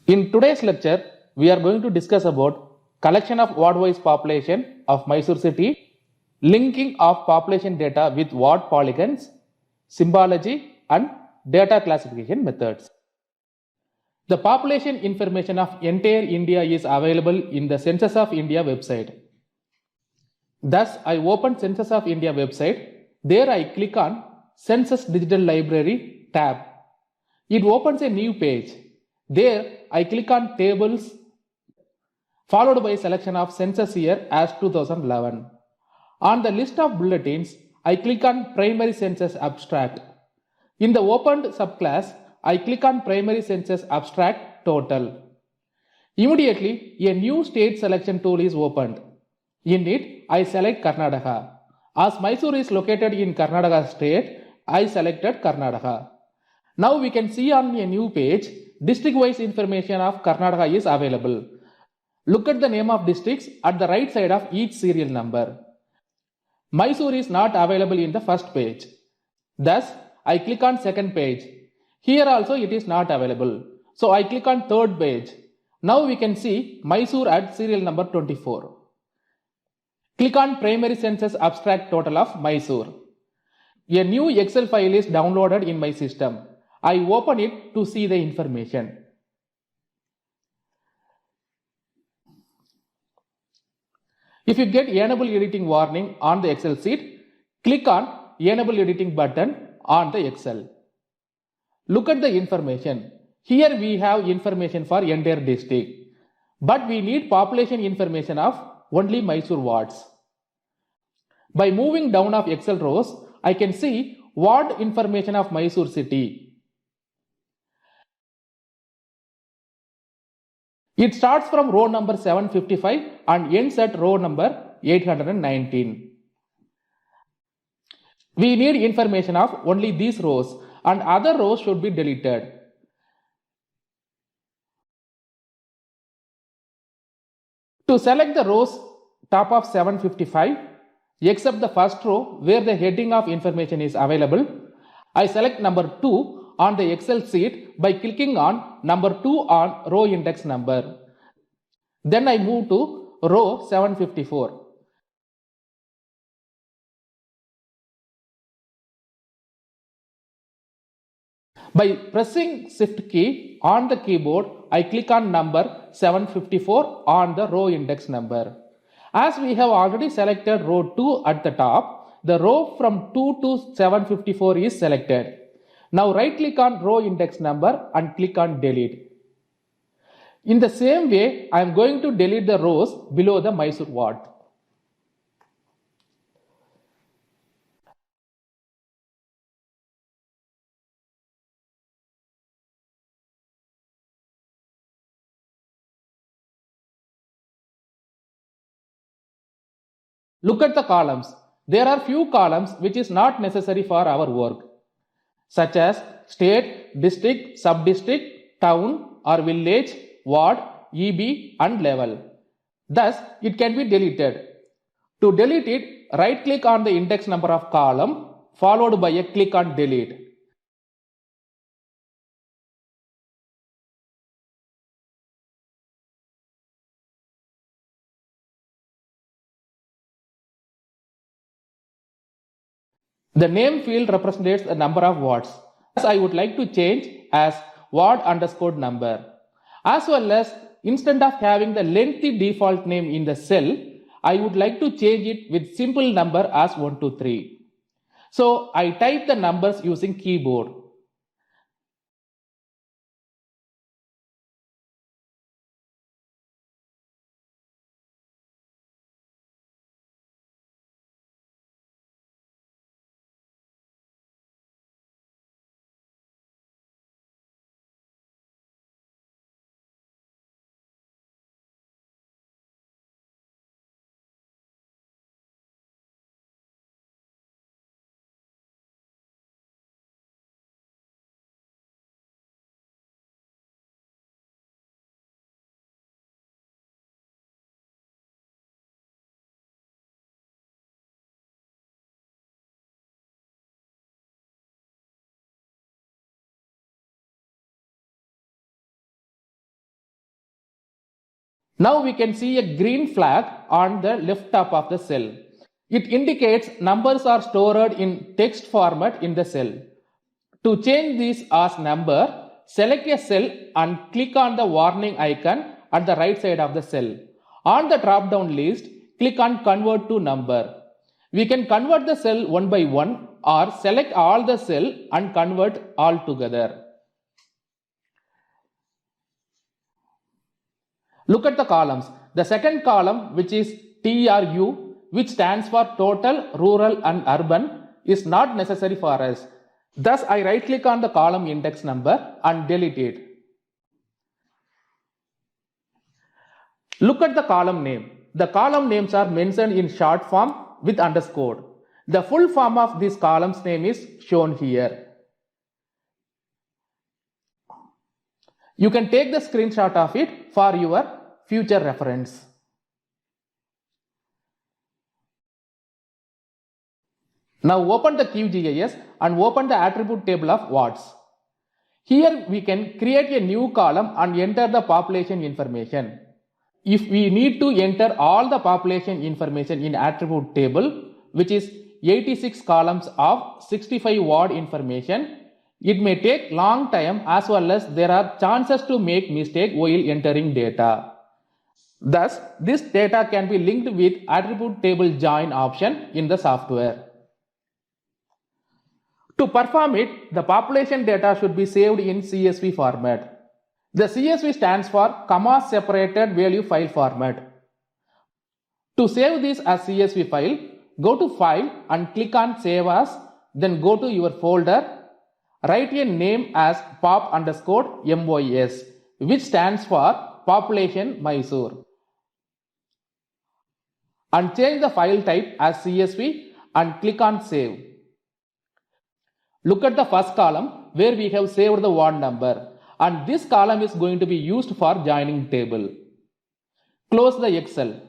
In today's lecture, we are going to discuss about collection of ward-wise population of Mysore city, linking of population data with ward polygons, symbology and data classification methods. The population information of entire India is available in the Census of India website. Thus, I open Census of India website. There I click on Census Digital Library tab. It opens a new page. There I click on Tables followed by selection of census year as 2011. On the list of bulletins, I click on Primary Census Abstract. In the opened subclass, I click on Primary Census Abstract Total. Immediately, a new state selection tool is opened. In it, I select Karnataka. As Mysore is located in Karnataka state, I selected Karnataka. Now we can see on a new page, district-wise information of Karnataka is available. Look at the name of districts at the right side of each serial number. Mysore is not available in the first page. Thus, I click on second page. Here also it is not available. So I click on third page. Now we can see Mysore at serial number 24. Click on Primary Census Abstract Total of Mysore. A new Excel file is downloaded in my system. I open it to see the information. If you get Enable Editing warning on the Excel sheet, click on Enable Editing button on the Excel. Look at the information. Here we have information for entire district. But we need population information of only Mysore wards. By moving down of Excel rows, I can see ward information of Mysore city. It starts from row number 755 and ends at row number 819. We need information of only these rows and other rows should be deleted. To select the rows top of 755, except the first row where the heading of information is available, I select number 2 on the Excel sheet by clicking on number 2 on row index number. Then I move to row 754. By pressing Shift key on the keyboard, I click on number 754 on the row index number. As we have already selected row 2 at the top, the row from 2 to 754 is selected. Now right click on row index number and click on delete. In the same way, I am going to delete the rows below the Mysore ward. Look at the columns. There are few columns which is not necessary for our work, such as state, district, sub-district, town or village, ward, EB and level. Thus, it can be deleted. To delete it, right click on the index number of column followed by a click on delete. The name field represents the number of wards. Thus, I would like to change as ward underscore number. As well as instead of having the lengthy default name in the cell, I would like to change it with simple number as 123. So I type the numbers using keyboard. Now we can see a green flag on the left top of the cell. It indicates numbers are stored in text format in the cell. To change this as number, select a cell and click on the warning icon at the right side of the cell. On the drop down list, click on convert to number. We can convert the cell one by one or select all the cell and convert all together. Look at the columns. The second column, which is TRU, which stands for total, rural and urban, is not necessary for us. Thus, I right click on the column index number and delete it. Look at the column name. The column names are mentioned in short form with underscore. The full form of this column's name is shown here. You can take the screenshot of it for your future reference. Now open the QGIS and open the attribute table of watts. Here we can create a new column and enter the population information. If we need to enter all the population information in attribute table, which is 86 columns of 65 watt information, it may take long time as well as there are chances to make mistake while entering data. Thus, this data can be linked with attribute table join option in the software. To perform it, the population data should be saved in CSV format. The CSV stands for comma separated value file format. To save this as CSV file, go to File and click on Save As, then go to your folder, write a name as pop_mys, which stands for Population Mysore, and change the file type as CSV and click on Save. Look at the first column where we have saved the ward number, and this column is going to be used for joining table. Close the Excel.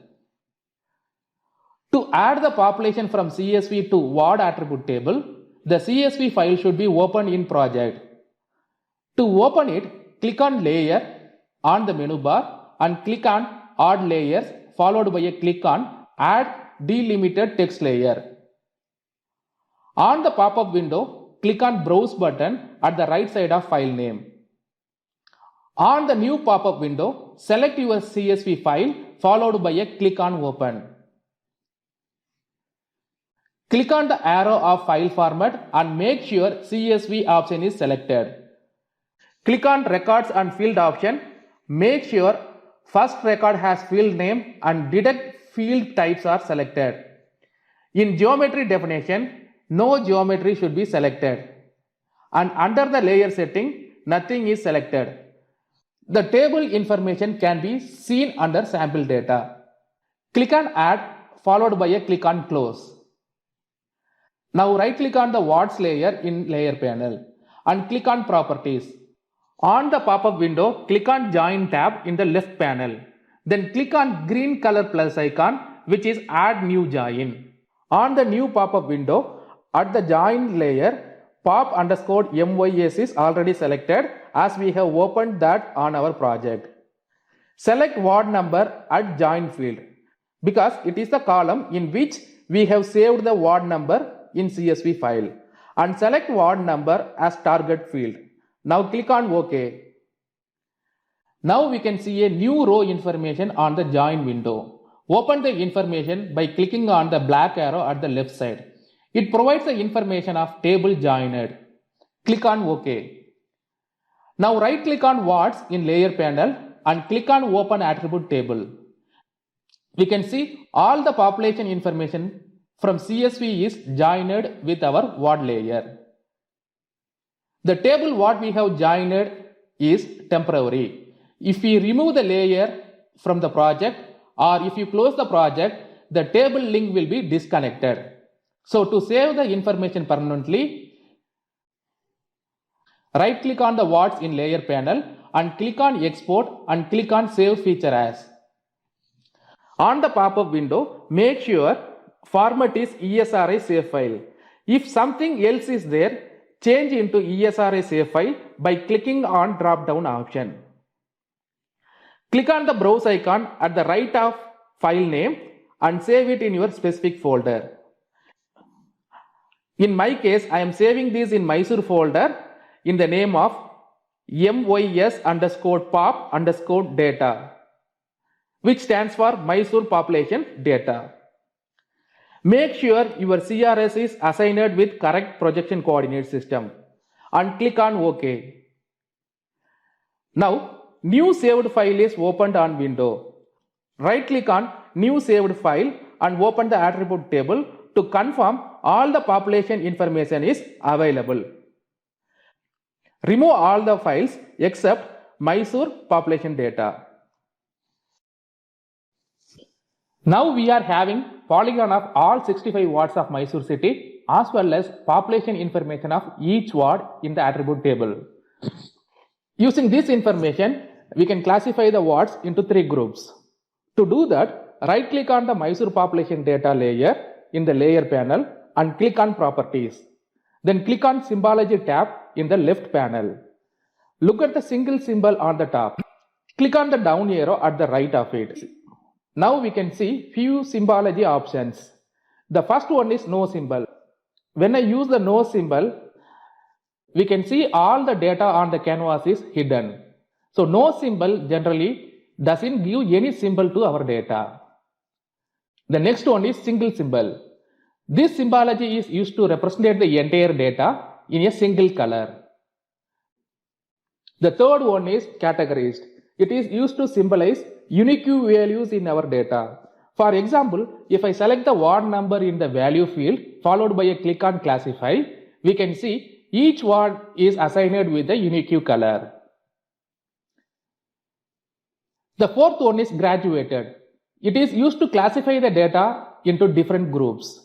To add the population from CSV to ward attribute table, the CSV file should be opened in project. To open it, click on Layer on the menu bar and click on Add Layers, followed by a click on Add Delimited Text Layer. On the pop-up window, click on Browse button at the right side of file name. On the new pop-up window, select your CSV file followed by a click on Open. Click on the arrow of file format and make sure CSV option is selected. Click on Records and Field option. Make sure first record has field name and detect field types are selected. In geometry definition, no geometry should be selected. And under the layer setting, nothing is selected. The table information can be seen under sample data. Click on Add followed by a click on Close. Now right click on the watts layer in Layer panel and click on Properties. On the pop-up window, click on Join tab in the left panel. Then click on green color plus icon, which is Add New Join. On the new pop-up window, at the join layer, pop_mys is already selected as we have opened that on our project. Select ward number at join field because it is the column in which we have saved the ward number in CSV file, and select ward number as target field. Now click on OK. Now we can see a new row information on the join window. Open the information by clicking on the black arrow at the left side. It provides the information of table joined. Click on OK. Now right click on watts in layer panel and click on Open Attribute Table. We can see all the population information from CSV is joined with our ward layer. The table what we have joined is temporary. If we remove the layer from the project or if you close the project, the table link will be disconnected. So to save the information permanently, right click on the watts in layer panel and click on Export and click on Save Feature As. On the pop-up window, make sure format is ESRI save file. If something else is there, change into ESRI save file by clicking on drop down option. Click on the browse icon at the right of file name and save it in your specific folder. In my case, I am saving this in Mysore folder in the name of mys_pop_data, which stands for Mysore population data. Make sure your CRS is assigned with correct projection coordinate system and click on OK. Now, new saved file is opened on window. Right click on new saved file and open the attribute table to confirm all the population information is available. Remove all the files except Mysore population data. Now we are having polygon of all 65 wards of Mysore city as well as population information of each ward in the attribute table. Using this information, we can classify the wards into 3 groups. To do that, right click on the Mysore population data layer in the layer panel and click on properties. Then click on symbology tab in the left panel. Look at the single symbol on the top. Click on the down arrow at the right of it. Now we can see few symbology options. The first one is no symbol. When I use the no symbol, we can see all the data on the canvas is hidden. So no symbol generally doesn't give any symbol to our data. The next one is single symbol. This symbology is used to represent the entire data in a single color. The third one is categorized. It is used to symbolize unique values in our data. For example, if I select the ward number in the value field followed by a click on classify, we can see each ward is assigned with a unique color. The fourth one is graduated. It is used to classify the data into different groups.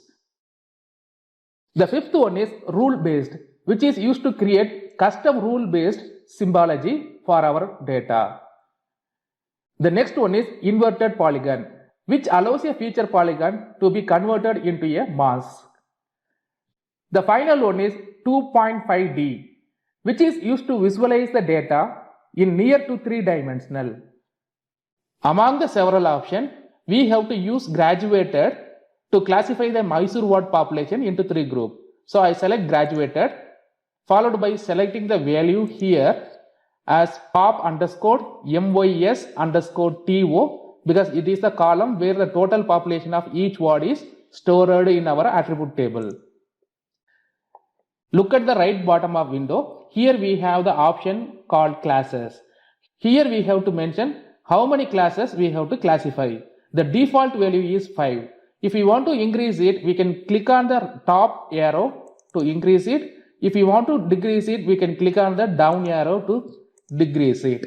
The fifth one is rule based, which is used to create custom rule based symbology for our data. The next one is inverted polygon, which allows a feature polygon to be converted into a mask. The final one is 2.5D, which is used to visualize the data in near to 3-dimensional. Among the several options, we have to use graduated to classify the Mysore ward population into 3 groups. So I select graduated, followed by selecting the value here as pop_mys_to, because it is the column where the total population of each ward is stored in our attribute table. Look at the right bottom of window. Here we have the option called classes. Here we have to mention how many classes we have to classify. The default value is 5. If we want to increase it, we can click on the top arrow to increase it. If we want to decrease it, we can click on the down arrow to decrease it.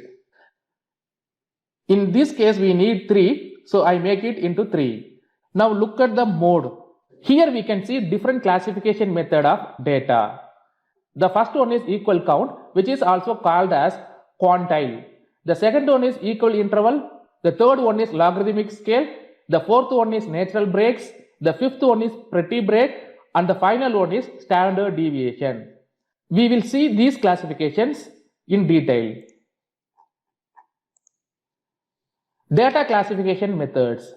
In this case, we need 3, so I make it into 3. Now look at the mode. Here we can see different classification method of data. The first one is equal count, which is also called as quantile. The second one is equal interval. The third one is logarithmic scale. The fourth one is natural breaks. The fifth one is pretty break. And the final one is standard deviation. We will see these classifications in detail. Data classification methods.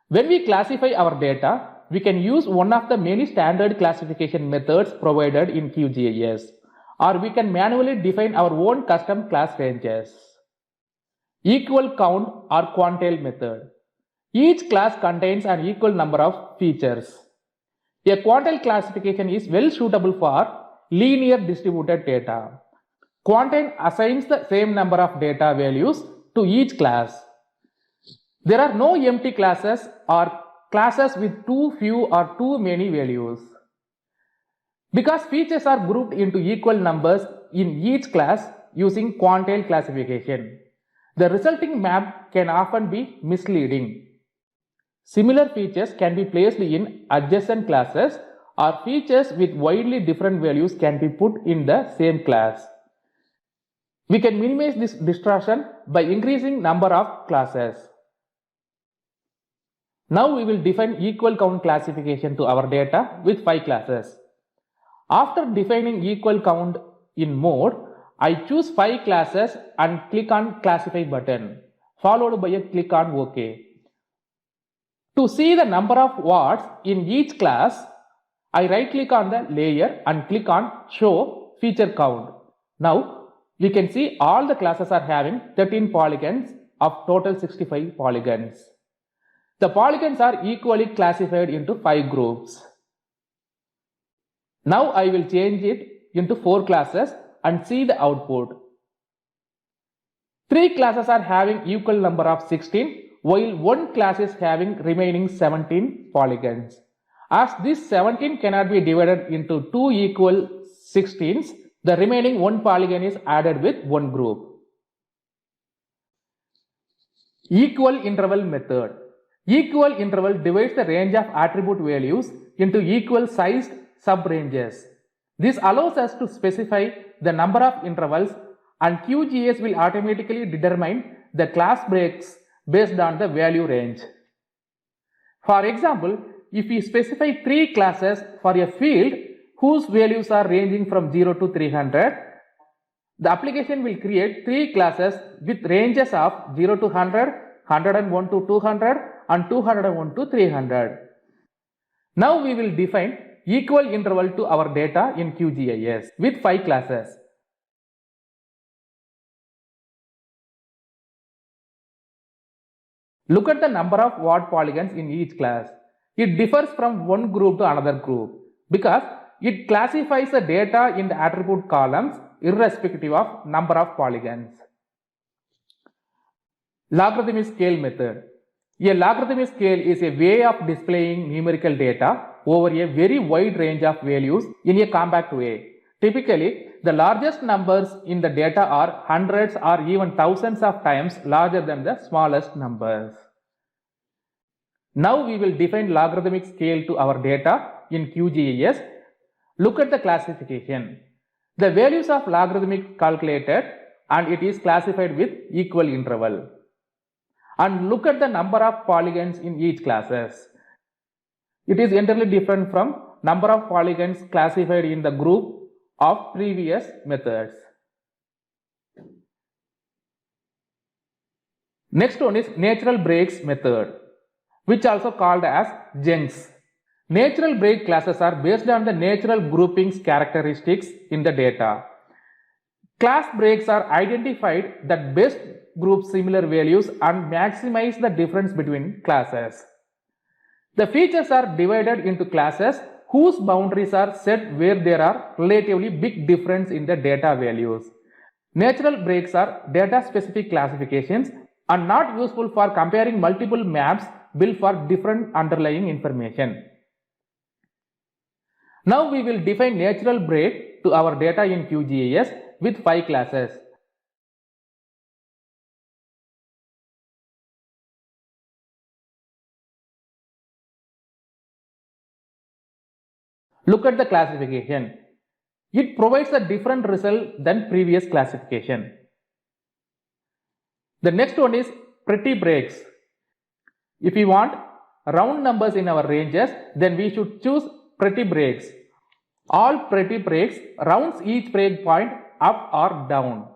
When we classify our data, we can use one of the many standard classification methods provided in QGIS, or we can manually define our own custom class ranges. Equal count or quantile method. Each class contains an equal number of features. A quantile classification is well suitable for linear distributed data. Quantile assigns the same number of data values to each class. There are no empty classes or classes with too few or too many values. Because features are grouped into equal numbers in each class using quantile classification, the resulting map can often be misleading. Similar features can be placed in adjacent classes, or features with widely different values can be put in the same class. We can minimize this distortion by increasing number of classes. Now we will define equal count classification to our data with 5 classes. After defining equal count in mode, I choose 5 classes and click on classify button. followed by a click on OK. To see the number of wards in each class, I right click on the layer and click on Show Feature Count. Now, we can see all the classes are having 13 polygons of total 65 polygons. The polygons are equally classified into 5 groups. Now I will change it into 4 classes and see the output. 3 classes are having equal number of 16, while 1 class is having remaining 17 polygons. As this 17 cannot be divided into 2 equal 16s, the remaining 1 polygon is added with 1 group. Equal interval method. Equal interval divides the range of attribute values into equal sized sub-ranges. This allows us to specify the number of intervals, and QGIS will automatically determine the class breaks based on the value range. For example, if we specify 3 classes for a field whose values are ranging from 0 to 300, the application will create 3 classes with ranges of 0 to 100, 101 to 200 and 201 to 300. Now we will define equal interval to our data in QGIS with 5 classes. Look at the number of ward polygons in each class. It differs from one group to another group because it classifies the data in the attribute columns irrespective of number of polygons. Logarithmic scale method. A logarithmic scale is a way of displaying numerical data over a very wide range of values in a compact way. Typically, the largest numbers in the data are hundreds or even thousands of times larger than the smallest numbers. Now we will define logarithmic scale to our data in QGIS. Look at the classification. The values of logarithmic calculated and it is classified with equal interval. And look at the number of polygons in each classes. It is entirely different from number of polygons classified in the group of previous methods. Next one is natural breaks method, which also called as JENCS. Natural break classes are based on the natural groupings characteristics in the data. Class breaks are identified that best group similar values and maximize the difference between classes. The features are divided into classes whose boundaries are set where there are relatively big difference in the data values. Natural breaks are data specific classifications and not useful for comparing multiple maps built for different underlying information. Now we will define natural break to our data in QGIS with 5 classes. Look at the classification. It provides a different result than previous classification. The next one is pretty breaks. If we want round numbers in our ranges, then we should choose pretty breaks. All pretty breaks rounds each break point up or down.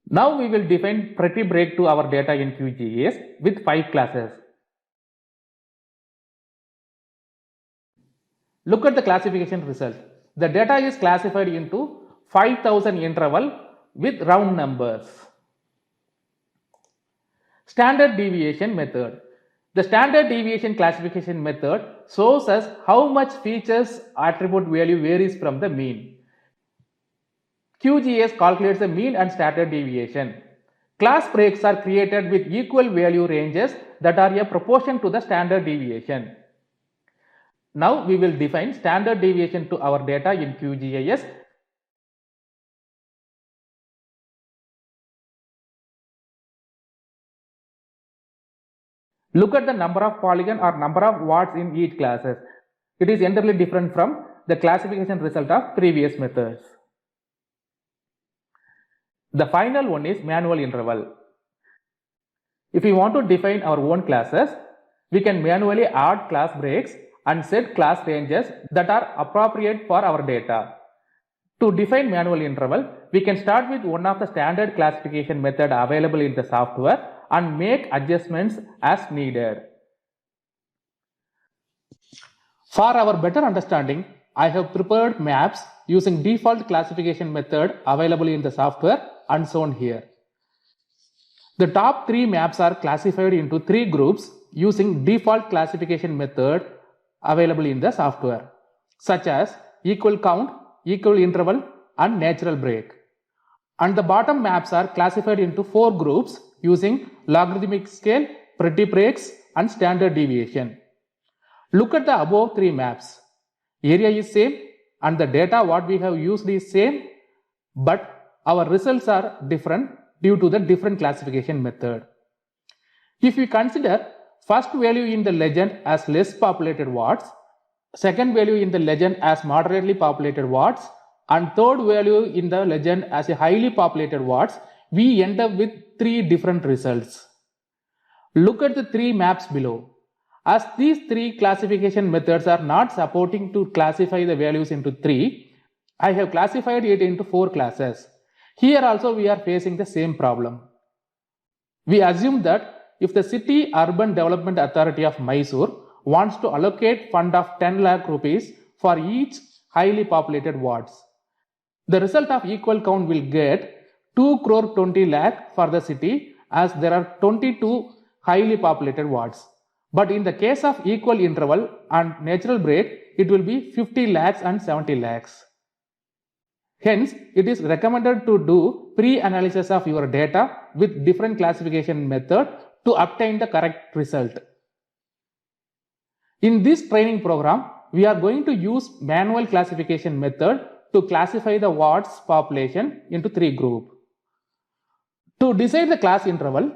Now we will define pretty break to our data in QGIS with 5 classes. Look at the classification result. The data is classified into 5000 interval with round numbers. Standard deviation method. The standard deviation classification method shows us how much features attribute value varies from the mean. QGIS calculates the mean and standard deviation. Class breaks are created with equal value ranges that are a proportion to the standard deviation. Now we will define standard deviation to our data in QGIS. Look at the number of polygon or number of wards in each classes. It is entirely different from the classification result of previous methods. The final one is manual interval. If we want to define our own classes, we can manually add class breaks and set class ranges that are appropriate for our data. To define manual interval, we can start with one of the standard classification method available in the software and make adjustments as needed. For our better understanding, I have prepared maps using default classification method available in the software and shown here. The top 3 maps are classified into 3 groups using default classification method available in the software, such as equal count, equal interval, and natural break. And the bottom maps are classified into 4 groups using logarithmic scale, pretty breaks, and standard deviation. Look at the above 3 maps. Area is same and the data what we have used is same, but our results are different due to the different classification method. If we consider first value in the legend as less populated wards, second value in the legend as moderately populated wards, and third value in the legend as a highly populated wards, we end up with 3 different results. Look at the 3 maps below. As these 3 classification methods are not supporting to classify the values into 3, I have classified it into 4 classes. Here also we are facing the same problem. We assume that if the City Urban Development Authority of Mysore wants to allocate fund of 10 lakh rupees for each highly populated wards, the result of equal count will get 2 crore 20 lakh for the city as there are 22 highly populated wards. But in the case of equal interval and natural break, it will be 50 lakhs and 70 lakhs. Hence, it is recommended to do pre-analysis of your data with different classification method to obtain the correct result. In this training program, we are going to use manual classification method to classify the wards population into 3 groups. To decide the class interval,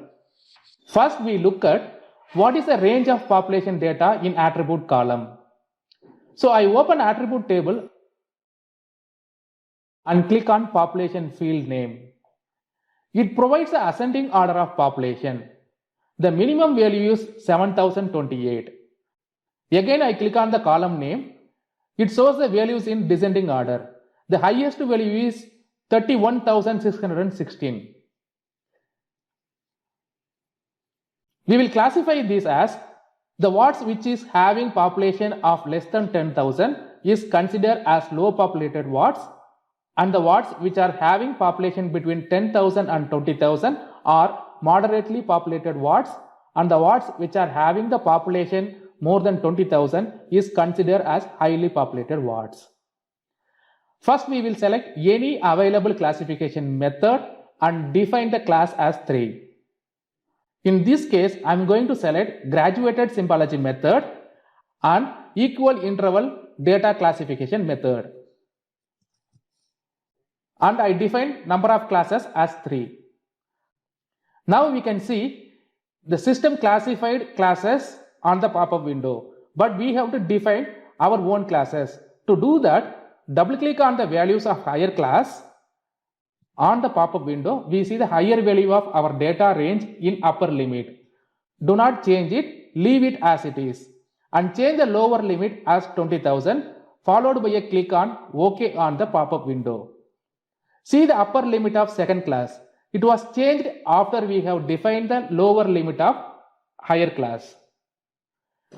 first we look at what is the range of population data in attribute column. So I open attribute table and click on population field name. It provides the ascending order of population. The minimum value is 7028. Again I click on the column name. It shows the values in descending order. The highest value is 31,616. We will classify this as the wards which is having population of less than 10,000 is considered as low populated wards, and the wards which are having population between 10,000 and 20,000 are moderately populated wards, and the wards which are having the population more than 20,000 is considered as highly populated wards. First we will select any available classification method and define the class as 3. In this case, I am going to select graduated symbology method and equal interval data classification method. And I define number of classes as 3. Now we can see the system classified classes on the pop-up window, but we have to define our own classes. To do that, double click on the values of higher class. On the pop-up window, we see the higher value of our data range in upper limit. Do not change it, leave it as it is, and change the lower limit as 20,000, followed by a click on OK on the pop-up window. See the upper limit of second class. It was changed after we have defined the lower limit of higher class.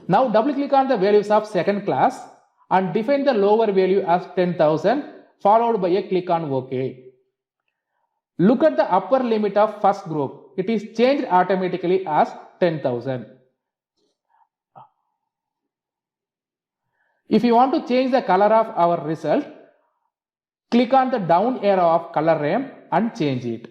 Now double click on the values of second class and define the lower value as 10,000, followed by a click on OK. Look at the upper limit of first group. It is changed automatically as 10,000. If you want to change the color of our result, click on the down arrow of color ramp and change it.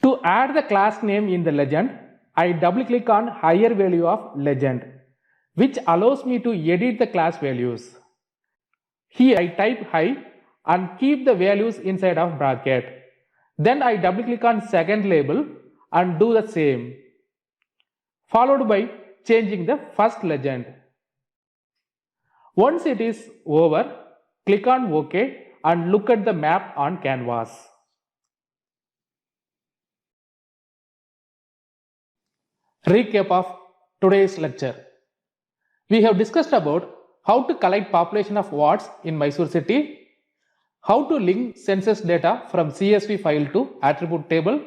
To add the class name in the legend, I double click on higher value of legend, which allows me to edit the class values. Here I type high and keep the values inside of bracket. Then I double click on second label and do the same, followed by changing the first legend. Once it is over, click on OK and look at the map on canvas. Recap of today's lecture. We have discussed about how to collect population of wards in Mysore city, how to link census data from CSV file to attribute table,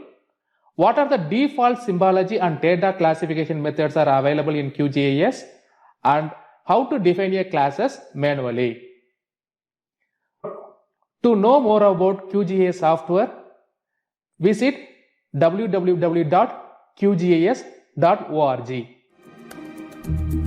what are the default symbology and data classification methods are available in QGIS, and how to define a classes manually. To know more about QGIS software, visit www.qgis.org.